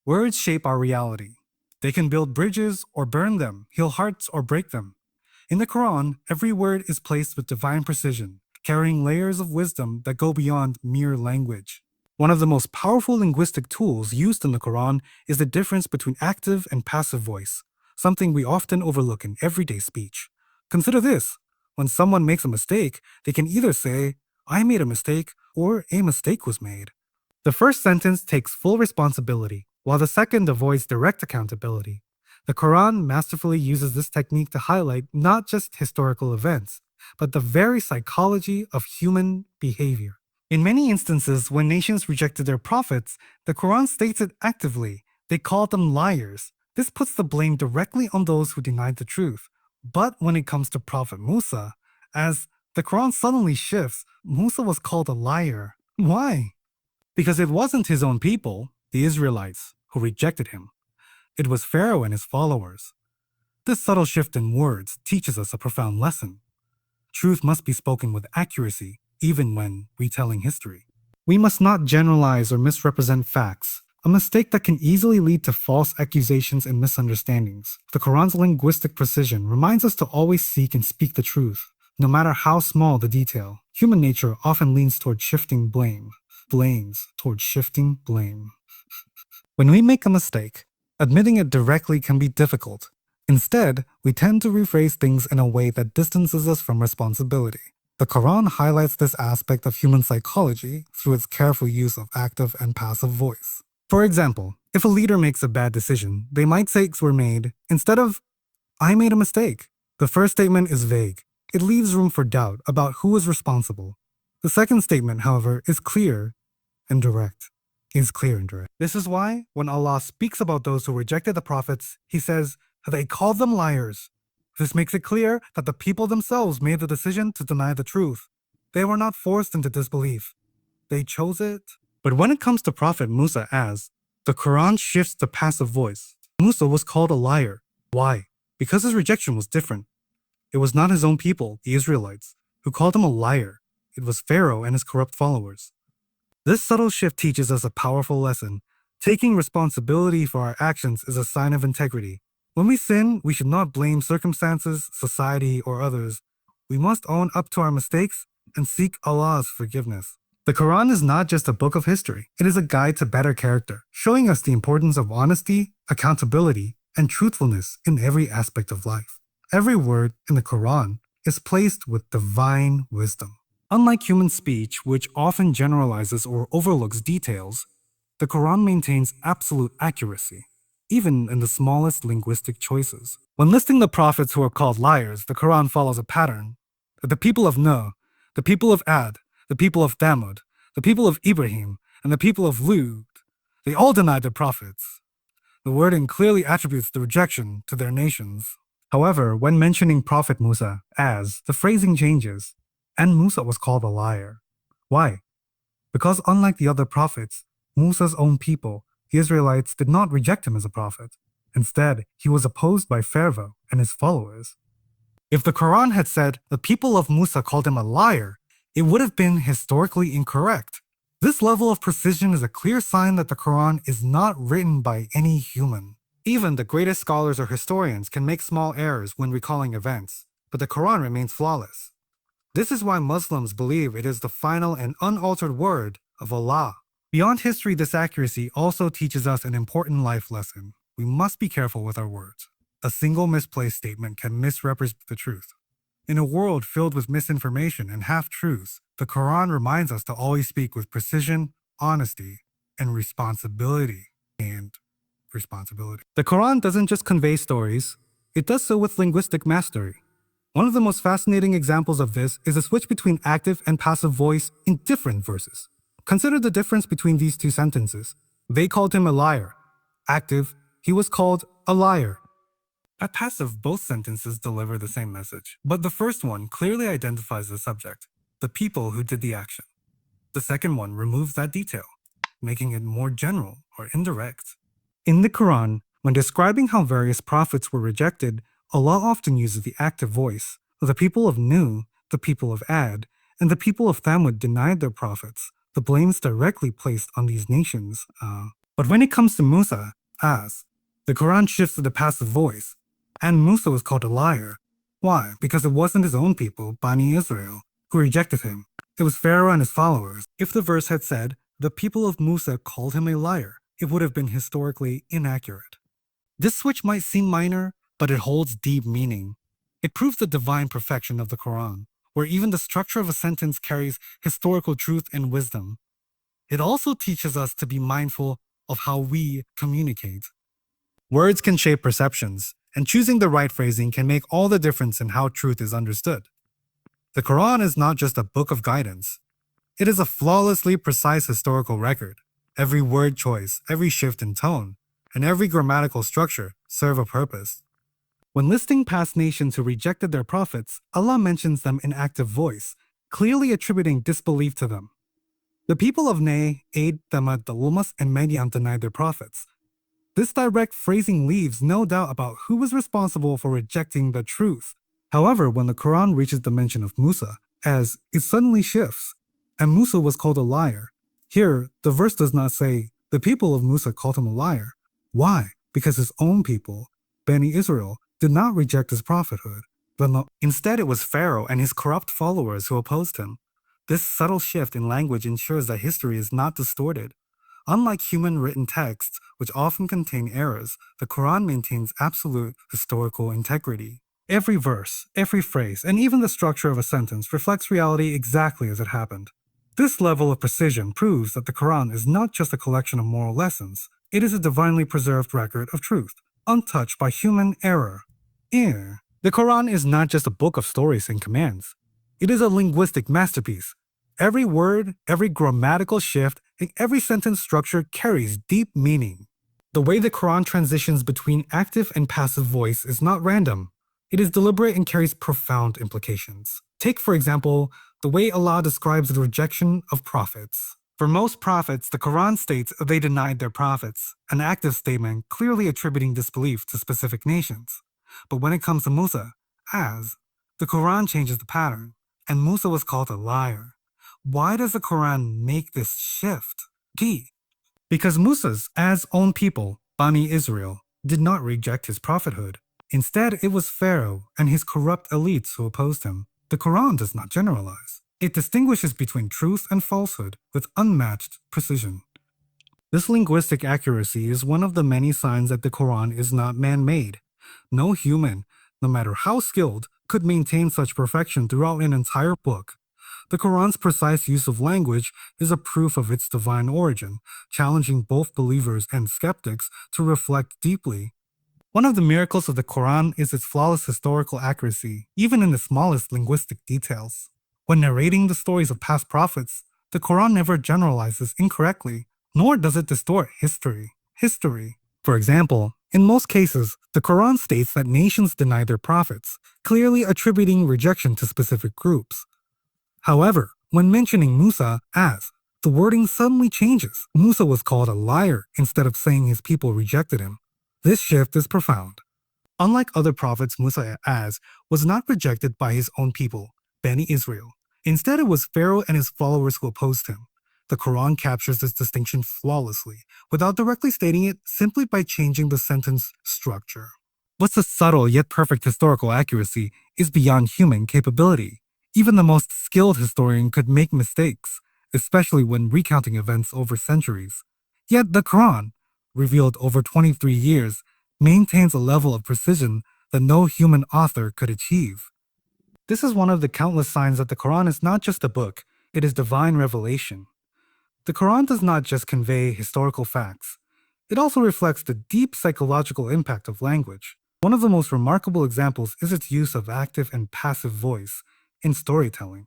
Words shape our reality. They can build bridges or burn them, heal hearts or break them. In the Quran, every word is placed with divine precision, carrying layers of wisdom that go beyond mere language. One of the most powerful linguistic tools used in the Quran is the difference between active and passive voice, something we often overlook in everyday speech. Consider this. When someone makes a mistake, they can either say, "I made a mistake," or "a mistake was made." The first sentence takes full responsibility, while the second avoids direct accountability. The Quran masterfully uses this technique to highlight not just historical events, but the very psychology of human behavior. In many instances, when nations rejected their prophets, the Quran states it actively. They called them liars. This puts the blame directly on those who denied the truth. But when it comes to Prophet Musa, as the Quran suddenly shifts, Musa was called a liar. Why? Because it wasn't his own people, the Israelites, who rejected him. It was Pharaoh and his followers. This subtle shift in words teaches us a profound lesson. Truth must be spoken with accuracy, even when retelling history. We must not generalize or misrepresent facts, a mistake that can easily lead to false accusations and misunderstandings. The Quran's linguistic precision reminds us to always seek and speak the truth, no matter how small the detail. Human nature often leans toward shifting blame. When we make a mistake, admitting it directly can be difficult. Instead, we tend to rephrase things in a way that distances us from responsibility. The Quran highlights this aspect of human psychology through its careful use of active and passive voice. For example, if a leader makes a bad decision, they might say "mistakes were made" instead of "I made a mistake." The first statement is vague. It leaves room for doubt about who is responsible. The second statement, however, is clear and direct. This is why, when Allah speaks about those who rejected the prophets, He says, "They called them liars." This makes it clear that the people themselves made the decision to deny the truth. They were not forced into disbelief. They chose it. But when it comes to Prophet Musa as, the Quran shifts to passive voice. Musa was called a liar. Why? Because his rejection was different. It was not his own people, the Israelites, who called him a liar. It was Pharaoh and his corrupt followers. This subtle shift teaches us a powerful lesson. Taking responsibility for our actions is a sign of integrity. When we sin, we should not blame circumstances, society, or others. We must own up to our mistakes and seek Allah's forgiveness. The Quran is not just a book of history. It is a guide to better character, showing us the importance of honesty, accountability, and truthfulness in every aspect of life. Every word in the Quran is placed with divine wisdom. Unlike human speech, which often generalizes or overlooks details, the Quran maintains absolute accuracy, even in the smallest linguistic choices. When listing the prophets who are called liars, the Quran follows a pattern. The people of Nuh, the people of Ad, the people of Thamud, the people of Ibrahim, and the people of Lut, they all denied their prophets. The wording clearly attributes the rejection to their nations. However, when mentioning Prophet Musa as, the phrasing changes, and Musa was called a liar. Why? Because unlike the other prophets, Musa's own people, the Israelites, did not reject him as a prophet. Instead, he was opposed by Pharaoh and his followers. If the Quran had said the people of Musa called him a liar, it would have been historically incorrect. This level of precision is a clear sign that the Quran is not written by any human. Even the greatest scholars or historians can make small errors when recalling events, but the Quran remains flawless. This is why Muslims believe it is the final and unaltered word of Allah. Beyond history, this accuracy also teaches us an important life lesson. We must be careful with our words. A single misplaced statement can misrepresent the truth. In a world filled with misinformation and half-truths, the Quran reminds us to always speak with precision, honesty, and responsibility. The Quran doesn't just convey stories, it does so with linguistic mastery. One of the most fascinating examples of this is the switch between active and passive voice in different verses. Consider the difference between these two sentences. They called him a liar. Active, he was called a liar. At passive, both sentences deliver the same message, but the first one clearly identifies the subject, the people who did the action. The second one removes that detail, making it more general or indirect. In the Quran, when describing how various prophets were rejected, Allah often uses the active voice. The people of Nuh, the people of Ad, and the people of Thamud denied their prophets. The blame is directly placed on these nations. But when it comes to Musa as, the Quran shifts to the passive voice, and Musa was called a liar. Why? Because it wasn't his own people, Bani Israel, who rejected him. It was Pharaoh and his followers. If the verse had said, the people of Musa called him a liar, it would have been historically inaccurate. This switch might seem minor, but it holds deep meaning. It proves the divine perfection of the Quran, where even the structure of a sentence carries historical truth and wisdom. It also teaches us to be mindful of how we communicate. Words can shape perceptions, and choosing the right phrasing can make all the difference in how truth is understood. The Quran is not just a book of guidance. It is a flawlessly precise historical record. Every word choice, every shift in tone, and every grammatical structure serve a purpose. When listing past nations who rejected their prophets, Allah mentions them in active voice, clearly attributing disbelief to them. The people of Nay, Ad, Thamad, Dalumas, and Midian denied their prophets. This direct phrasing leaves no doubt about who was responsible for rejecting the truth. However, when the Quran reaches the mention of Musa, as it suddenly shifts, and Musa was called a liar. Here, the verse does not say, the people of Musa called him a liar. Why? Because his own people, Bani Israel, did not reject his prophethood. Instead, it was Pharaoh and his corrupt followers who opposed him. This subtle shift in language ensures that history is not distorted. Unlike human written texts, which often contain errors, the Quran maintains absolute historical integrity. Every verse, every phrase, and even the structure of a sentence reflects reality exactly as it happened. This level of precision proves that the Quran is not just a collection of moral lessons, it is a divinely preserved record of truth, untouched by human error. The Quran is not just a book of stories and commands. It is a linguistic masterpiece. Every word, every grammatical shift, and every sentence structure carries deep meaning. The way the Quran transitions between active and passive voice is not random. It is deliberate and carries profound implications. Take, for example, the way Allah describes the rejection of prophets. For most prophets, the Quran states they denied their prophets, an active statement clearly attributing disbelief to specific nations. But when it comes to Musa, the Quran changes the pattern, and Musa was called a liar. Why does the Quran make this shift? Because Musa's own people, Bani Israel, did not reject his prophethood. Instead, it was Pharaoh and his corrupt elites who opposed him. The Quran does not generalize. It distinguishes between truth and falsehood with unmatched precision. This linguistic accuracy is one of the many signs that the Quran is not man-made. No human, no matter how skilled, could maintain such perfection throughout an entire book. The Quran's precise use of language is a proof of its divine origin, challenging both believers and skeptics to reflect deeply. One of the miracles of the Quran is its flawless historical accuracy, even in the smallest linguistic details. When narrating the stories of past prophets, the Quran never generalizes incorrectly, nor does it distort history. For example, in most cases, the Quran states that nations denied their prophets, clearly attributing rejection to specific groups. However, when mentioning Musa the wording suddenly changes. Musa was called a liar instead of saying his people rejected him. This shift is profound. Unlike other prophets, Musa was not rejected by his own people, Bani Israel. Instead, it was Pharaoh and his followers who opposed him. The Quran captures this distinction flawlessly, without directly stating it, simply by changing the sentence structure. What's a subtle yet perfect historical accuracy is beyond human capability. Even the most skilled historian could make mistakes, especially when recounting events over centuries. Yet the Quran, revealed over 23 years, maintains a level of precision that no human author could achieve. This is one of the countless signs that the Quran is not just a book, it is divine revelation. The Quran does not just convey historical facts, it also reflects the deep psychological impact of language. One of the most remarkable examples is its use of active and passive voice in storytelling.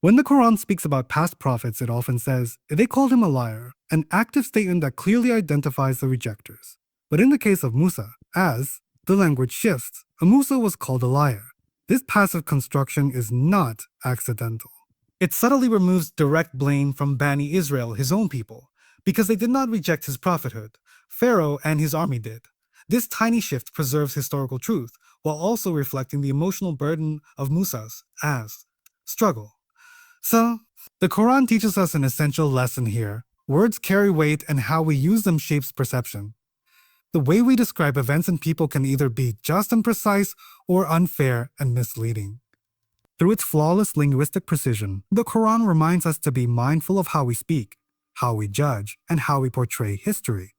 When the Quran speaks about past prophets, it often says, they called him a liar, an active statement that clearly identifies the rejectors. But in the case of Musa, as the language shifts, Musa was called a liar. This passive construction is not accidental. It subtly removes direct blame from Bani Israel, his own people, because they did not reject his prophethood. Pharaoh and his army did. This tiny shift preserves historical truth, while also reflecting the emotional burden of Musa's struggle. So, the Quran teaches us an essential lesson here. Words carry weight, and how we use them shapes perception. The way we describe events and people can either be just and precise or unfair and misleading. Through its flawless linguistic precision, the Quran reminds us to be mindful of how we speak, how we judge, and how we portray history.